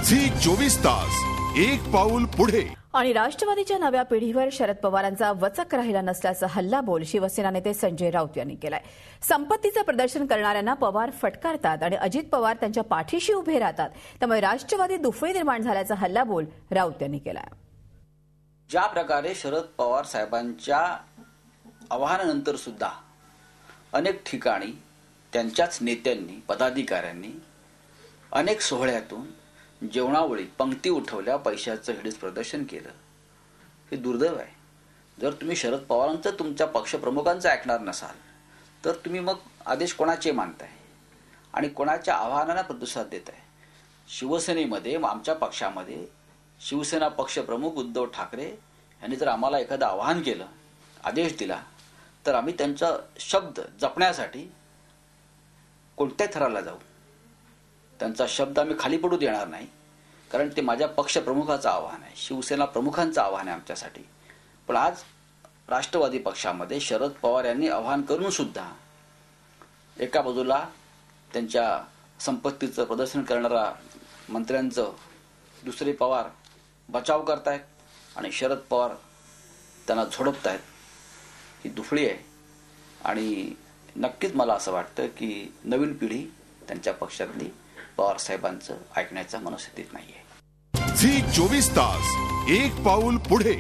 Zee 24 तास एक पाऊल पुढे। आणि राष्ट्रवादीच्या नव्या पिढीवर शरद पवारांचा वचक राहिला नसल्याचा हल्लाबोल शिवसेना नेते संजय राऊत यांनी केलाय। संपत्तीचं प्रदर्शन करणाऱ्यांना पवार फटकारतात आणि अजित पवार त्यांच्या पाठीशी उभे राहतात, त्यामुळे राष्ट्रवादी दुफळी निर्माण झाल्याचा हल्लाबोल राऊत यांनी केलाय। ज्या प्रकारे शरद पवार साहेबांच्या आवाहनानंतर सुद्धा अनेक ठिकाणी त्यांच्याच नेत्यांनी पदाधिकाऱ्यांनी अनेक सोहळ्यातून जेवणावळी पंक्ती उठवल्या, पैशाचं हिडीस प्रदर्शन केलं, हे दुर्दैव आहे। जर तुम्ही शरद पवारांचं तुमच्या पक्षप्रमुखांचं ऐकणार नसाल तर तुम्ही मग आदेश कोणाचे मानताय आणि कोणाच्या आवाहनाला प्रतिसाद देताय? शिवसेनेमध्ये आमच्या पक्षामध्ये शिवसेना पक्षप्रमुख उद्धव ठाकरे यांनी जर आम्हाला एखादं आवाहन केलं, आदेश दिला, तर आम्ही त्यांचा शब्द जपण्यासाठी कोणत्याही थराला जाऊ। त्यांचा शब्द आम्ही खाली पडू देणार नाही, कारण ते माझ्या पक्षप्रमुखाचं आव्हान आहे, शिवसेना प्रमुखांचं आव्हान आहे आमच्यासाठी। पण आज राष्ट्रवादी पक्षामध्ये शरद पवार यांनी आव्हान करून सुद्धा एका बाजूला त्यांच्या संपत्तीचं प्रदर्शन करणारा मंत्र्यांचं दुसरे पवार बचाव करतायत आणि शरद पवार त्यांना झोडपतायत। ही दुफळी आहे आणि नक्कीच मला असं वाटतं की नवीन पिढी त्यांच्या पक्षातली पवार साहेबांचं ऐकण्याच्या मनस्थितीत नाहीये। झी 24 तास एक पाऊल पुढे।